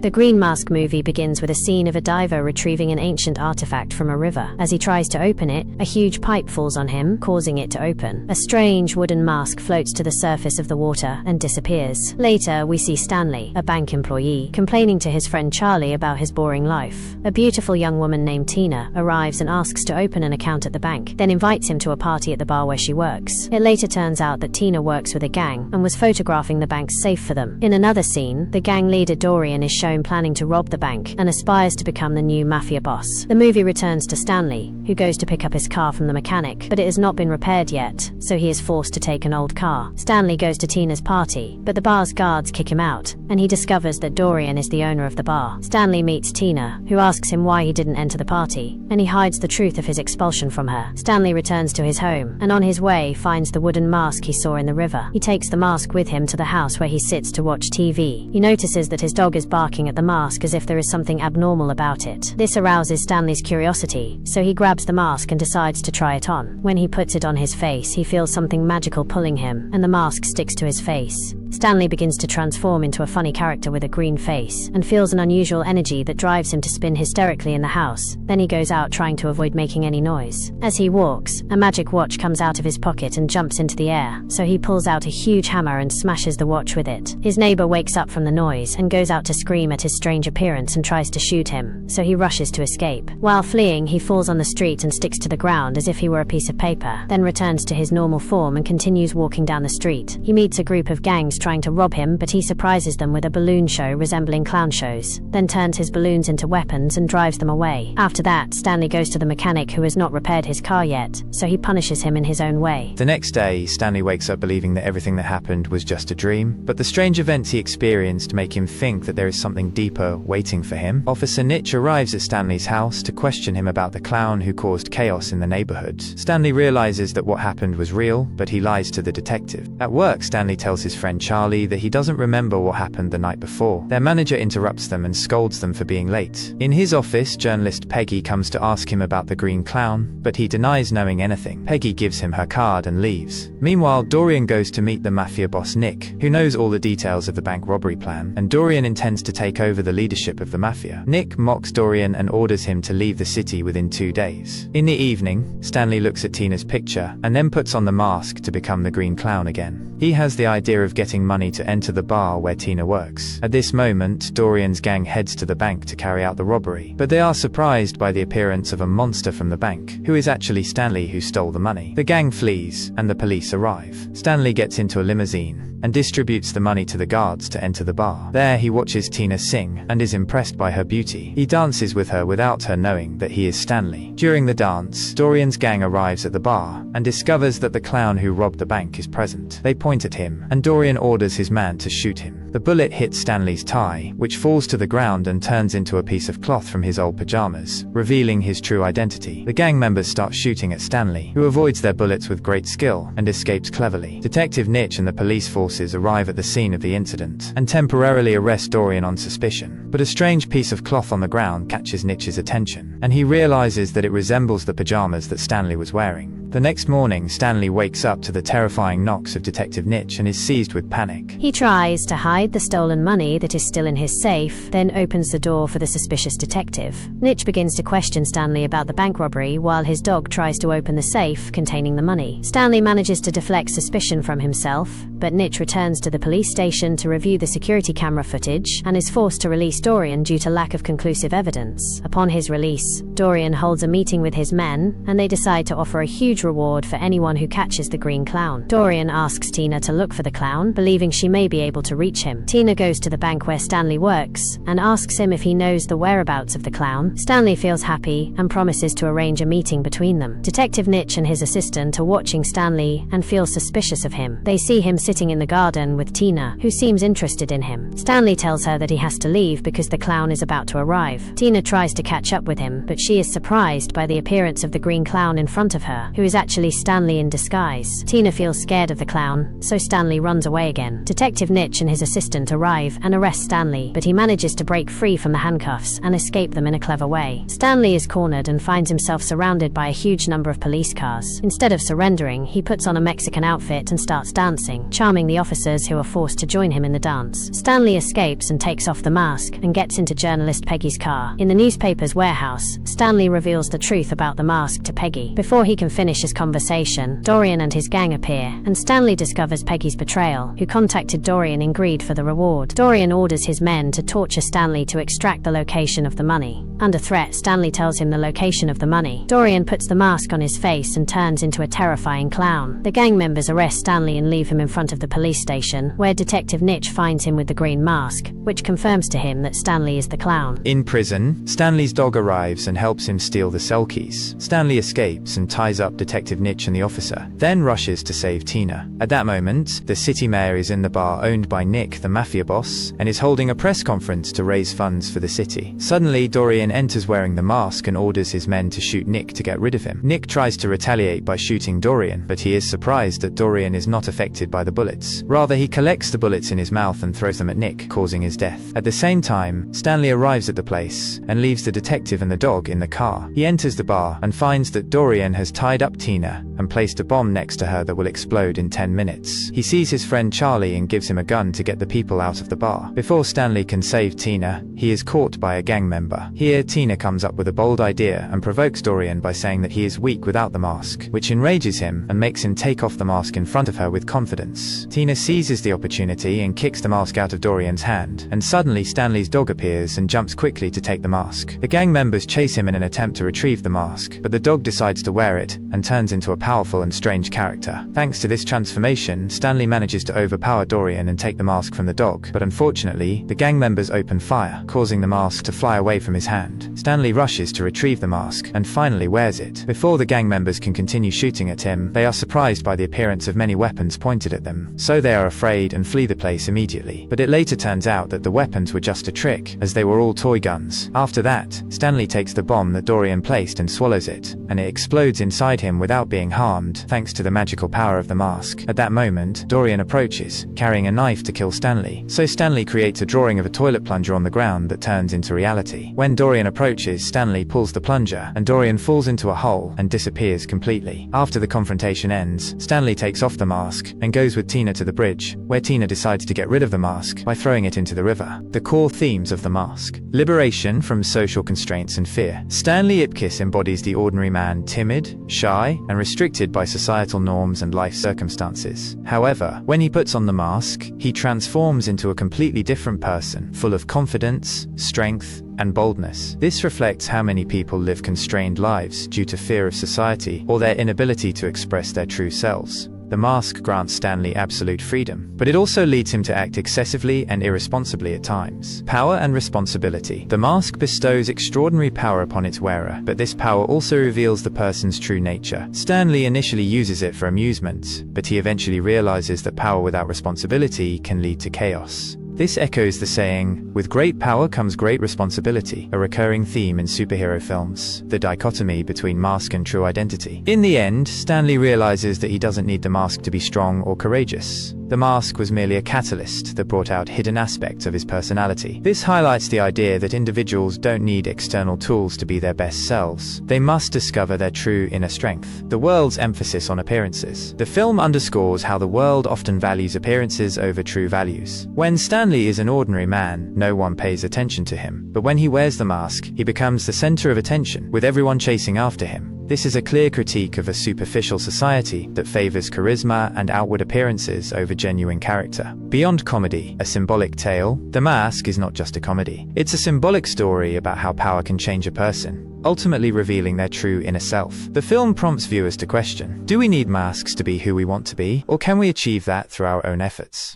The Green Mask movie begins with a scene of a diver retrieving an ancient artifact from a river. As he tries to open it, a huge pipe falls on him, causing it to open. A strange wooden mask floats to the surface of the water and disappears. Later, we see Stanley, a bank employee, complaining to his friend Charlie about his boring life. A beautiful young woman named Tina arrives and asks to open an account at the bank, then invites him to a party at the bar where she works. It later turns out that Tina works with a gang and was photographing the bank's safe for them. In another scene, the gang leader Dorian is shown planning to rob the bank and aspires to become the new mafia boss. The movie returns to Stanley, who goes to pick up his car from the mechanic, but it has not been repaired yet, so he is forced to take an old car. Stanley goes to Tina's party, but the bar's guards kick him out, and he discovers that Dorian is the owner of the bar. Stanley meets Tina, who asks him why he didn't enter the party, and he hides the truth of his expulsion from her. Stanley returns to his home, and on his way finds the wooden mask he saw in the river. He takes the mask with him to the house where he sits to watch TV. He notices that his dog is barking at the mask as if there is something abnormal about it. This arouses Stanley's curiosity, so he grabs the mask and decides to try it on. When he puts it on his face, he feels something magical pulling him, and the mask sticks to his face. Stanley begins to transform into a funny character with a green face, and feels an unusual energy that drives him to spin hysterically in the house. Then he goes out trying to avoid making any noise. As he walks, a magic watch comes out of his pocket and jumps into the air, so he pulls out a huge hammer and smashes the watch with it. His neighbor wakes up from the noise and goes out to scream at his strange appearance and tries to shoot him, so he rushes to escape. While fleeing, he falls on the street and sticks to the ground as if he were a piece of paper, then returns to his normal form and continues walking down the street. He meets a group of gangs trying to rob him, but he surprises them with a balloon show resembling clown shows, then turns his balloons into weapons and drives them away. After that, Stanley goes to the mechanic who has not repaired his car yet, so he punishes him in his own way. The next day, Stanley wakes up believing that everything that happened was just a dream, but the strange events he experienced make him think that there is something deeper waiting for him. Officer Nitch arrives at Stanley's house to question him about the clown who caused chaos in the neighborhood. Stanley realizes that what happened was real, but he lies to the detective. At work, Stanley tells his friend Charlie that he doesn't remember what happened the night before. Their manager interrupts them and scolds them for being late. In his office, journalist Peggy comes to ask him about the green clown, but he denies knowing anything. Peggy gives him her card and leaves. Meanwhile, Dorian goes to meet the mafia boss Nick, who knows all the details of the bank robbery plan, and Dorian intends to take over the leadership of the mafia. Nick mocks Dorian and orders him to leave the city within 2 days. In the evening, Stanley looks at Tina's picture and then puts on the mask to become the green clown again. He has the idea of getting money to enter the bar where Tina works. At this moment, Dorian's gang heads to the bank to carry out the robbery, but they are surprised by the appearance of a monster from the bank, who is actually Stanley who stole the money. The gang flees, and the police arrive. Stanley gets into a limousine and distributes the money to the guards to enter the bar. There he watches Tina sing and is impressed by her beauty. He dances with her without her knowing that he is Stanley. During the dance, Dorian's gang arrives at the bar and discovers that the clown who robbed the bank is present. They point at him, and Dorian orders his man to shoot him. The bullet hits Stanley's tie, which falls to the ground and turns into a piece of cloth from his old pajamas, revealing his true identity. The gang members start shooting at Stanley, who avoids their bullets with great skill and escapes cleverly. Detective Nitch and the police forces arrive at the scene of the incident and temporarily arrest Dorian on suspicion. But a strange piece of cloth on the ground catches Nitch's attention, and he realizes that it resembles the pajamas that Stanley was wearing. The next morning, Stanley wakes up to the terrifying knocks of Detective Nitch and is seized with panic. He tries to hide the stolen money that is still in his safe, then opens the door for the suspicious detective. Nitch begins to question Stanley about the bank robbery while his dog tries to open the safe containing the money. Stanley manages to deflect suspicion from himself, but Nitch returns to the police station to review the security camera footage and is forced to release Dorian due to lack of conclusive evidence. Upon his release, Dorian holds a meeting with his men, and they decide to offer a huge reward for anyone who catches the green clown. Dorian asks Tina to look for the clown, believing she may be able to reach him. Tina goes to the bank where Stanley works and asks him if he knows the whereabouts of the clown. Stanley feels happy and promises to arrange a meeting between them. Detective Nitch and his assistant are watching Stanley and feel suspicious of him. They see him sitting in the garden with Tina, who seems interested in him. Stanley tells her that he has to leave because the clown is about to arrive. Tina tries to catch up with him, but she is surprised by the appearance of the green clown in front of her, who is actually Stanley in disguise. Tina feels scared of the clown, so Stanley runs away again. Detective Nitch and his assistant arrive and arrest Stanley, but he manages to break free from the handcuffs and escape them in a clever way. Stanley is cornered and finds himself surrounded by a huge number of police cars. Instead of surrendering, he puts on a Mexican outfit and starts dancing, charming the officers who are forced to join him in the dance. Stanley escapes and takes off the mask and gets into journalist Peggy's car. In the newspaper's warehouse, Stanley reveals the truth about the mask to Peggy. Before he can finish his conversation, Dorian and his gang appear, and Stanley discovers Peggy's betrayal, who contacted Dorian in greed for the reward. Dorian orders his men to torture Stanley to extract the location of the money. Under threat, Stanley tells him the location of the money. Dorian puts the mask on his face and turns into a terrifying clown. The gang members arrest Stanley and leave him in front of the police station, where Detective Nitch finds him with the green mask, which confirms to him that Stanley is the clown. In prison, Stanley's dog arrives and helps him steal the cell keys. Stanley escapes and ties up Detective Nitch and the officer, then rushes to save Tina. At that moment, the city mayor is in the bar owned by Nick, the mafia boss, and is holding a press conference to raise funds for the city. Suddenly, Dorian enters wearing the mask and orders his men to shoot Nick to get rid of him. Nick tries to retaliate by shooting Dorian, but he is surprised that Dorian is not affected by the bullets. Rather, he collects the bullets in his mouth and throws them at Nick, causing his death. At the same time, Stanley arrives at the place and leaves the detective and the dog in the car. He enters the bar and finds that Dorian has tied up Tina and placed a bomb next to her that will explode in 10 minutes. He sees his friend Charlie and gives him a gun to get the people out of the bar. Before Stanley can save Tina, he is caught by a gang member. Here, Tina comes up with a bold idea and provokes Dorian by saying that he is weak without the mask, which enrages him and makes him take off the mask in front of her with confidence. Tina seizes the opportunity and kicks the mask out of Dorian's hand, and suddenly Stanley's dog appears and jumps quickly to take the mask. The gang members chase him in an attempt to retrieve the mask, but the dog decides to wear it and turns into a powerful and strange character. Thanks to this transformation, Stanley manages to overpower Dorian and take the mask from the dog, but unfortunately, the gang members open fire, causing the mask to fly away from his hand. Stanley rushes to retrieve the mask and finally wears it. Before the gang members can continue shooting at him, they are surprised by the appearance of many weapons pointed at them, so they are afraid and flee the place immediately. But it later turns out that the weapons were just a trick, as they were all toy guns. After that, Stanley takes the bomb that Dorian placed and swallows it, and it explodes inside him without being harmed, thanks to the magical power of the mask. At that moment, Dorian approaches, carrying a knife to kill Stanley. So Stanley creates a drawing of a toilet plunger on the ground that turns into reality. When Dorian approaches, Stanley pulls the plunger, and Dorian falls into a hole and disappears completely. After the confrontation ends, Stanley takes off the mask and goes with Tina to the bridge, where Tina decides to get rid of the mask by throwing it into the river. The core themes of the mask: liberation from social constraints and fear. Stanley Ipkiss embodies the ordinary man, timid, shy, and restricted by societal norms and life circumstances. However, when he puts on the mask, he transforms into a completely different person, full of confidence, strength, and boldness. This reflects how many people live constrained lives due to fear of society or their inability to express their true selves. The mask grants Stanley absolute freedom, but it also leads him to act excessively and irresponsibly at times. Power and responsibility. The mask bestows extraordinary power upon its wearer, but this power also reveals the person's true nature. Stanley initially uses it for amusement, but he eventually realizes that power without responsibility can lead to chaos. This echoes the saying, "With great power comes great responsibility," a recurring theme in superhero films, the dichotomy between mask and true identity. In the end, Stanley realizes that he doesn't need the mask to be strong or courageous. The mask was merely a catalyst that brought out hidden aspects of his personality. This highlights the idea that individuals don't need external tools to be their best selves. They must discover their true inner strength. The world's emphasis on appearances. The film underscores how the world often values appearances over true values. When Stanley is an ordinary man, no one pays attention to him. But when he wears the mask, he becomes the center of attention, with everyone chasing after him. This is a clear critique of a superficial society that favors charisma and outward appearances over genuine character. Beyond comedy, a symbolic tale, The Mask is not just a comedy. It's a symbolic story about how power can change a person, ultimately revealing their true inner self. The film prompts viewers to question, do we need masks to be who we want to be, or can we achieve that through our own efforts?